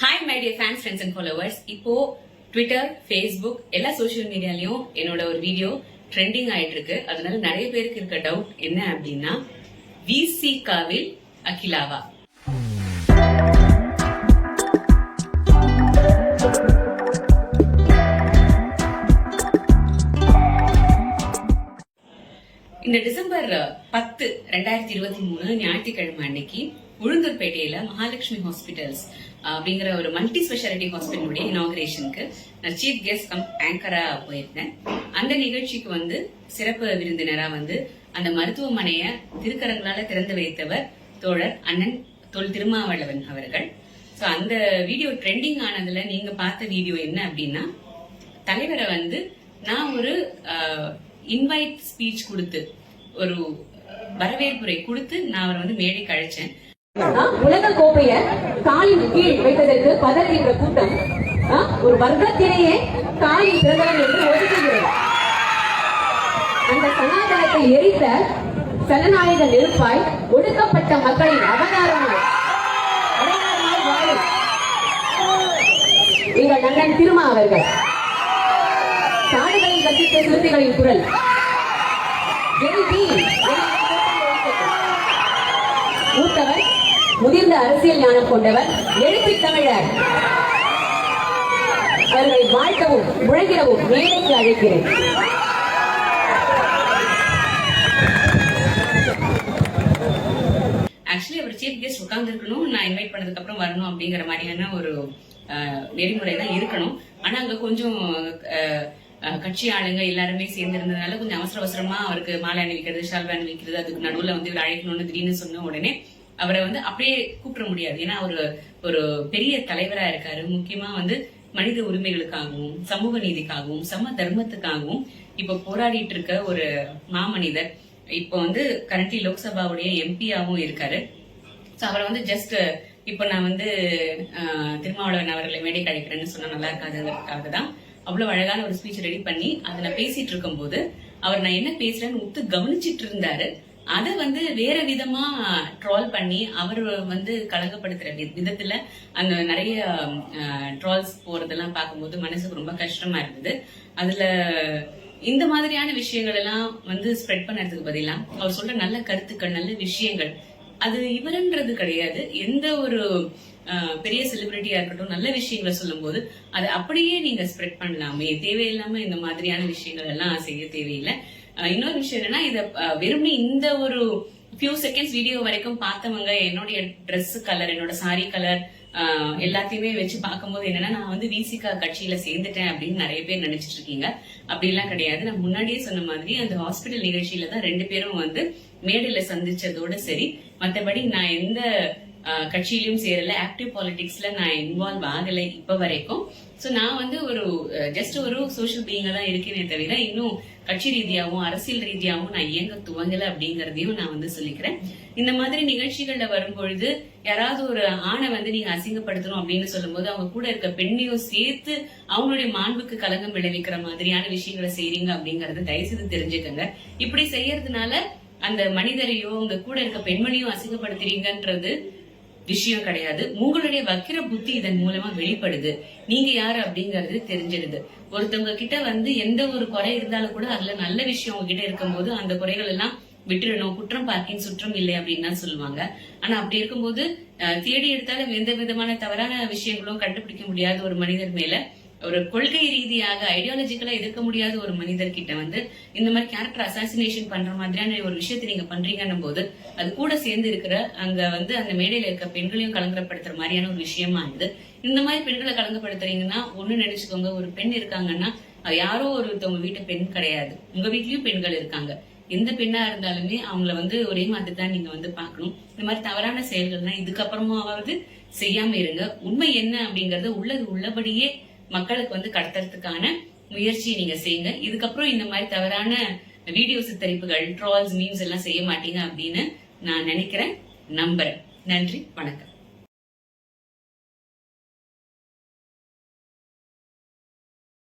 Hi my dear fans, friends and followers. இப்போ Twitter, Facebook எல்லா social மீடியாலையும் என்னோட ஒரு வீடியோ ட்ரெண்டிங் ஆயிட்டு இருக்கு. அதனால நிறைய பேருக்கு இருக்க டவுட் என்ன அப்படின்னா, விசிகாவில் அகிலாவா? இந்த டிசம்பர் 10, 2023 ஞாயிற்றுக்கிழமை அன்னைக்கு உளுந்தூர்பேட்டையில மகாலட்சுமி ஹாஸ்பிட்டல்ஸ் அப்படிங்கிற ஒரு மல்டி ஸ்பெஷாலிட்டி ஹாஸ்பிட்டலுடைய இனாகிரேஷனுக்கு நான் சீஃப் கெஸ்ட் கம் ஆங்கரா போயிருந்தேன். அந்த நிகழ்ச்சிக்கு சிறப்பு விருந்தினரா அந்த மருத்துவமனைய திருக்கரங்களால திறந்து வைத்தவர் தோழர் அண்ணன் தொல் திருமாவளவன் அவர்கள். சோ அந்த வீடியோ ட்ரெண்டிங் ஆனதுல நீங்க பார்த்த வீடியோ என்ன அப்படின்னா, தலைவரை நான் ஒரு இன்வைட் ஸ்பீச் கொடுத்து ஒரு வரவேற்புரை கொடுத்து நான் அவரை மேடைக்கு அழைச்சேன். உலக கோப்பைய காலின் கீழ் வைத்ததற்கு பதறுகின்ற கூட்டம் ஒரு வர்க்கத்திலேயே காலில் பிறந்தவன் என்று ஒதுக்குகிறது. அந்த சனாதனத்தை எரித்த சனநாயக நெருப்பாய் ஒடுக்கப்பட்ட மக்களின் அவதாரமாய் வாழும் எங்கள் அண்ணன் திருமா அவர்கள். காடுகளில் கட்டித்த சிறுத்தைகளின் குரல் மூத்தவர், முதிர்ந்த அரசியல் ஞானம் கொண்டவர், எழுச்சி தமிழர். அவர்களை வாழ்த்தவும் முழங்கிடவும் மேடைக்கு அழைக்கிறேன். ஆக்சுவலி அவர் சீஃப் கெஸ்ட் உட்கார்ந்து இருக்கணும், நான் இன்வைட் பண்ணதுக்கு அப்புறம் வரணும் அப்படிங்கிற மாதிரியான ஒரு நெறிமுறை தான் இருக்கணும். ஆனா அங்க கொஞ்சம் கட்சி ஆளுங்க எல்லாருமே சேர்ந்து இருந்ததுனால கொஞ்சம் அவசரமா அவருக்கு மாலை அணிவிக்கிறது, ஷால்வை அணிவிக்கிறது, அதுக்கு நடுவுல இவர் அழைக்கணும்னு திடீர்னு சொன்ன உடனே அவரை அப்படியே கூப்பிட முடியாது. ஏன்னா ஒரு பெரிய தலைவரா இருக்காரு. முக்கியமா மனித உரிமைகளுக்காகவும் சமூக நீதிக்காகவும் சம தர்மத்துக்காகவும் இப்ப போராடிட்டு இருக்க ஒரு மாமனிதர். இப்போ கரண்ட்லி லோக்சபாவுடைய எம்பியாவும் இருக்காரு. அவரை ஜஸ்ட் இப்ப நான் திருமாவளவன் அவர்களை மேடைக்கு அழைக்கிறேன்னு சொன்னா நல்லா இருக்காதுக்காக தான் அவ்வளவு அழகான ஒரு ஸ்பீச் ரெடி பண்ணி அதை நான் பேசிட்டு இருக்கும் போது அவர் நான் என்ன பேசுறேன்னு ஒத்து கவனிச்சிட்டு இருந்தாரு. அதை வேற விதமா ட்ரால் பண்ணி அவர் கலங்கப்படுத்துற விதத்துல அந்த நிறைய ட்ரால்ஸ் போறதெல்லாம் பார்க்கும்போது மனசுக்கு ரொம்ப கஷ்டமா இருந்தது. அதுல இந்த மாதிரியான விஷயங்கள் எல்லாம் ஸ்ப்ரெட் பண்ணறதுக்கு பதிலா அவர் சொல்ற நல்ல கருத்துக்கள், நல்ல விஷயங்கள், அது இவருன்றது கிடையாது. எந்த ஒரு பெரிய செலிபிரிட்டியா இருக்கட்டும் நல்ல விஷயங்களை சொல்லும் போது அதை அப்படியே நீங்க ஸ்ப்ரெட் பண்ணலாமே, தேவையில்லாம இந்த மாதிரியான விஷயங்கள் எல்லாம் செய்ய தேவையில்லை. இன்னொரு விஷயம் என்னன்னா, இத வெறுமனே இந்த ஒரு ஃபியூ செகண்ட்ஸ் வீடியோ வரைக்கும் பார்த்தவங்க என்னுடைய ட்ரெஸ் கலர், என்னோட சாரி கலர் எல்லாத்தையுமே வச்சு பார்க்கும்போது என்னன்னா, நான் விசிகா கட்சியில சேர்ந்துட்டேன் அப்படின்னு நிறைய பேர் நினைச்சிட்டு இருக்கீங்க. அப்படி எல்லாம் கிடையாது. நான் முன்னாடியே சொன்ன மாதிரி அந்த ஹாஸ்பிட்டல் நிகழ்ச்சியில தான் ரெண்டு பேரும் மேடையில சந்திச்சதோட சரி, மற்றபடி நான் எந்த கட்சியிலும் சேரல, ஆக்டிவ் பாலிடிக்ஸ்ல நான் இன்வால்வ் ஆகலை இப்ப வரைக்கும். சோ நான் ஒரு ஜஸ்ட் ஒரு சோசியல் பீயிங்கா தான் இருக்கேனே தவிர இன்னும் கட்சி ரீதியாகவும் அரசியல் ரீதியாகவும் நான் இயங்க துவங்கல அப்படிங்கறதையும் நான் சொல்லிக்கிறேன். இந்த மாதிரி நிகழ்ச்சிகள்ல வரும்பொழுது யாராவது ஒரு ஆணை நீங்க அசிங்கப்படுத்தணும் அப்படின்னு சொல்லும் போது அவங்க கூட இருக்க பெண்ணையும் சேர்த்து அவங்களுடைய மாண்புக்கு கலங்கம் விளைவிக்கிற மாதிரியான விஷயங்களை செய்றீங்க அப்படிங்கறத தயவுசெய்து தெரிஞ்சுக்கங்க. இப்படி செய்யறதுனால அந்த மனிதரையோ உங்க கூட இருக்க பெண்மணியும் அசிங்கப்படுத்துறீங்கன்றது விஷயம் கிடையாது. உங்களுடைய வக்கிர புத்தி இதன் மூலமா வெளிப்படுது. நீங்க யாரு அப்படிங்கறது தெரிஞ்சிருது. ஒருத்தவங்க கிட்ட எந்த ஒரு குறை இருந்தாலும் கூட அதுல நல்ல விஷயம் உங்ககிட்ட இருக்கும்போது அந்த குறைகள் எல்லாம் விட்டுடணும். குற்றம் பார்க்கின் சுற்றம் இல்லை அப்படின்னு தான் சொல்லுவாங்க. ஆனா அப்படி இருக்கும்போது தேடி எடுத்தாலும் எந்த விதமான தவறான விஷயங்களும் கண்டுபிடிக்க முடியாத ஒரு மனிதர் மேல, ஒரு கொள்கை ரீதியாக ஐடியாலஜிக்கலா எதிர்க்க முடியாத ஒரு மனிதர் கிட்ட இந்த மாதிரி கேரக்டர் அசாசினேஷன் பண்ற மாதிரியான ஒரு விஷயத்தை நீங்க பண்றீங்கன்னும் போது அது கூட சேர்ந்து இருக்கிற அங்க அந்த மேடையில இருக்க பெண்களையும் கலங்கப்படுத்துற மாதிரியான ஒரு விஷயமா இது. இந்த மாதிரி பெண்களை கலங்கப்படுத்துறீங்கன்னா ஒண்ணு நினைச்சுக்கோங்க, ஒரு பெண் இருக்காங்கன்னா யாரோ ஒருத்தவங்க வீட்டு பெண் கிடையாது, உங்க வீட்லயும் பெண்கள் இருக்காங்க. எந்த பெண்ணா இருந்தாலுமே அவங்கள ஒரே மாதிரி தான் நீங்க பாக்கணும். இந்த மாதிரி தவறான செயல்கள்லாம் இதுக்கப்புறமாவது செய்யாம இருங்க. உண்மை என்ன அப்படிங்கறத உள்ளது உள்ளபடியே மக்களுக்கு கடத்துறதுக்கான முயற்சியை நீங்க செய்யுங்க. இதுக்கப்புறம் இந்த மாதிரி தவறான வீடியோ சித்தரிப்புகள், ட்ரால்ஸ், மீம்ஸ் எல்லாம் செய்ய மாட்டீங்க அப்படின்னு நான் நினைக்கிறேன், நம்புறேன். நன்றி, வணக்கம்.